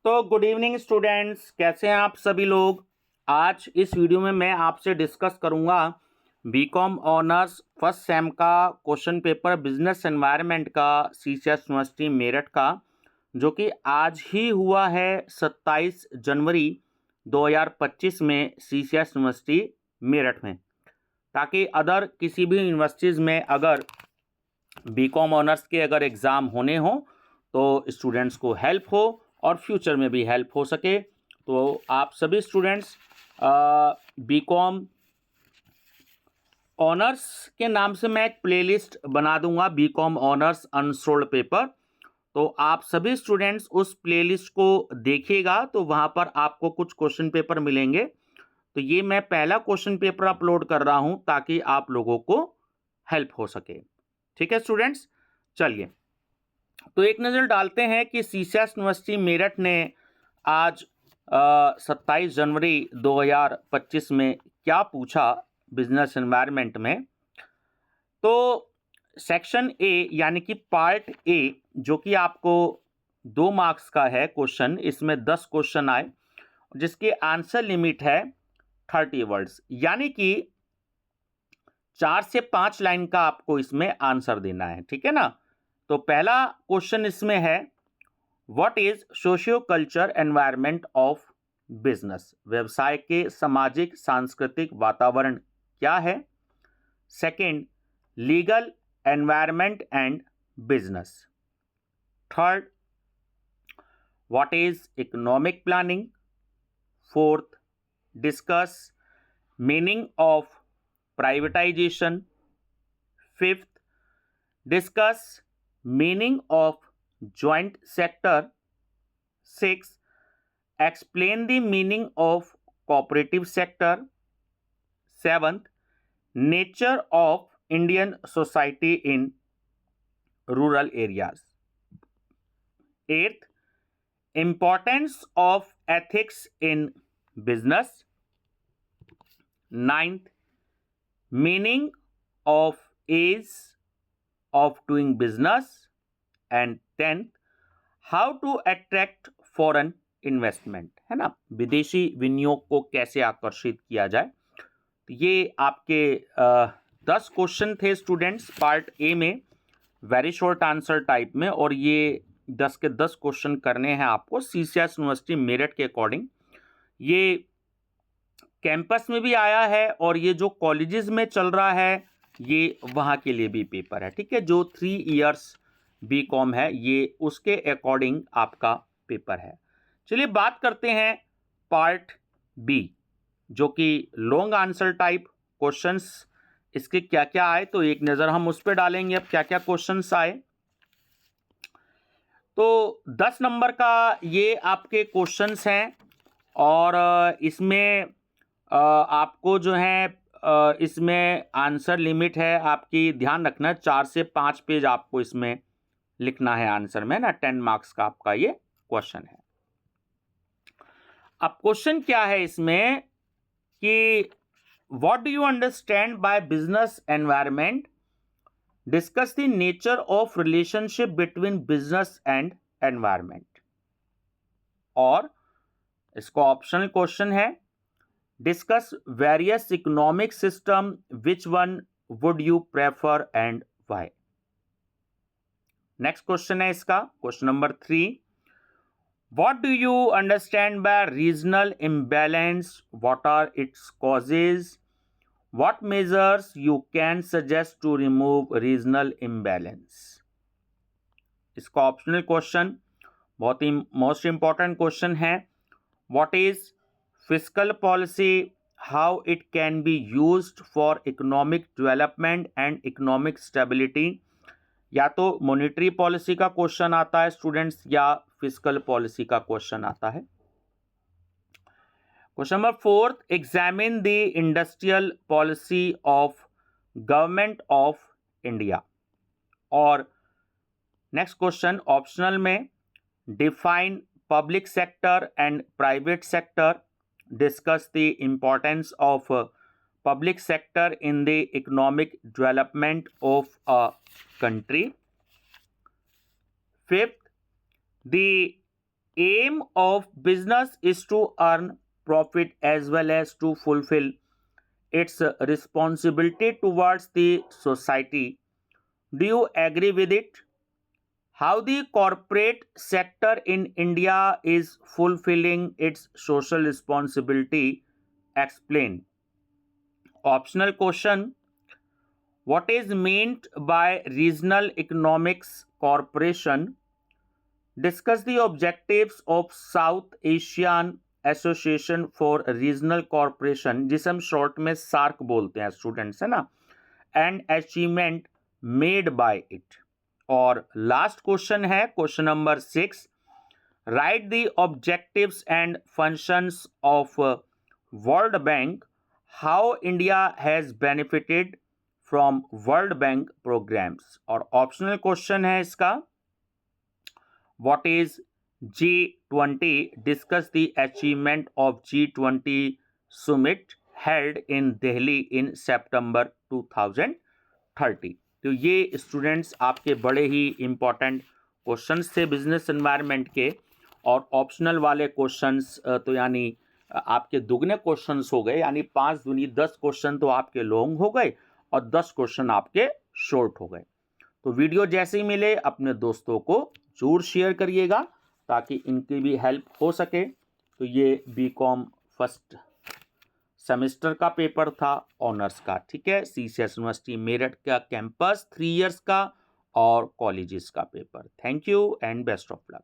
तो good evening students, कैसे हैं आप सभी लोग। आज इस वीडियो में मैं आपसे डिस्कस करूंगा बीकॉम ऑनर्स फर्स्ट सेम का क्वेश्चन पेपर बिजनेस एनवायरनमेंट का सीसीएस यूनिवर्सिटी मेरठ का, जो कि आज ही हुआ है 27 जनवरी 2025 में सीसीएस यूनिवर्सिटी मेरठ में। ताकि अदर किसी भी यूनिवर्सिटीज़ में अगर बीकॉम ऑनर्स के अगर एग्ज़ाम होने हो तो स्टूडेंट्स को हेल्प हो और फ्यूचर में भी हेल्प हो सके। तो आप सभी स्टूडेंट्स बीकॉम ऑनर्स के नाम से मैं एक प्लेलिस्ट बना दूंगा, बीकॉम ऑनर्स अनसोल्ड पेपर। तो आप सभी स्टूडेंट्स उस प्लेलिस्ट को देखिएगा, तो वहाँ पर आपको कुछ क्वेश्चन पेपर मिलेंगे। तो ये मैं पहला क्वेश्चन पेपर अपलोड कर रहा हूँ ताकि आप लोगों को हेल्प हो सके। ठीक है स्टूडेंट्स, चलिए तो एक नज़र डालते हैं कि सीसीएस यूनिवर्सिटी मेरठ ने आज 27 जनवरी 2025 में क्या पूछा बिजनेस एनवायरनमेंट में। तो सेक्शन ए यानी कि पार्ट ए, जो कि आपको 2 मार्क्स का है क्वेश्चन, इसमें 10 क्वेश्चन आए जिसकी आंसर लिमिट है 30 वर्ड्स, यानी कि 4 से 5 लाइन का आपको इसमें आंसर देना है। ठीक है ना। तो पहला क्वेश्चन इसमें है, what is socio culture environment of business. व्यवसाय के सामाजिक सांस्कृतिक वातावरण क्या है। Second, legal environment and business. Third, what is economic planning. Fourth, discuss meaning of privatisation. Fifth, discuss meaning of joint sector. 6, explain the meaning of cooperative sector. 7th, nature of Indian society in rural areas. 8th, importance of ethics in business. 9th, meaning of age of doing business. And 10th, how to attract foreign investment, है ना, विदेशी विनियोग को कैसे आकर्षित किया जाए। तो ये आपके 10 क्वेश्चन थे स्टूडेंट्स पार्ट ए में, वेरी शॉर्ट आंसर टाइप में, और ये 10 के 10 क्वेश्चन करने हैं आपको सीसीएस यूनिवर्सिटी मेरठ के अकॉर्डिंग। ये कैंपस में भी आया है और ये जो कॉलेजेस में चल रहा है ये वहाँ के लिए भी पेपर है। ठीक है, जो 3 इयर्स बीकॉम है ये उसके अकॉर्डिंग आपका पेपर है। चलिए बात करते हैं पार्ट बी, जो कि लॉन्ग आंसर टाइप क्वेश्चंस, इसके क्या क्या आए तो एक नज़र हम उस पर डालेंगे। अब क्या क्या क्वेश्चंस आए, तो 10 नंबर का ये आपके क्वेश्चंस हैं और इसमें आपको जो है इसमें आंसर लिमिट है आपकी, ध्यान रखना 4 से 5 पेज आपको इसमें लिखना है आंसर में ना। 10 मार्क्स का आपका ये क्वेश्चन है। अब क्वेश्चन क्या है इसमें कि what do you understand by business environment, discuss the nature of relationship between business and environment. और इसको ऑप्शनल क्वेश्चन है, discuss various economic system, which one would you prefer and why. Next question है इसका question number 3, what do you understand by regional imbalance, what are its causes, what measures you can suggest to remove regional imbalance. इसका optional question, बहुत ही most important question है, what is fiscal policy, how it can be used for economic development and economic stability. या तो monetary policy का question आता है students या फिस्कल पॉलिसी का क्वेश्चन आता है। Question number 4, examine the industrial policy of government of India. और नेक्स्ट क्वेश्चन ऑप्शनल में, define public sector and private sector, discuss the importance of public sector in the economic development of a country. Fifth, the aim of business is to earn profit as well as to fulfill its responsibility towards the society. Do you agree with it? How the corporate sector in India is fulfilling its social responsibility? Explain. Optional question. What is meant by Regional Economics Corporation? Discuss the objectives of South Asian association for regional corporation, जिसे हम short में SAARC बोलते हैं students, है ना, and achievement made by it. और last question है question number 6. Write the objectives and functions of world bank. How India has benefited from world bank programmes. और ऑप्शनल क्वेश्चन है इसका, what is G20? Discuss the achievement of G20 summit held in Delhi in September 2030. तो ये students आपके बड़े ही important questions थे business environment के. और ऑप्शनल वाले क्वेश्चंस तो यानी आपके दुगने क्वेश्चंस हो गए, यानी 5 दूनी 10 क्वेश्चन तो आपके लॉन्ग हो गए और 10 क्वेश्चन आपके शॉर्ट हो गए. तो वीडियो जैसे ही मिले अपने दोस्तों को जरूर शेयर करिएगा ताकि इनकी भी हेल्प हो सके. तो ये बीकॉम फर्स्ट सेमेस्टर का पेपर था, ऑनर्स का, ठीक है, सीसीएस यूनिवर्सिटी मेरठ का कैंपस 3 इयर्स का और कॉलेजेस का paper. Thank you and best of luck.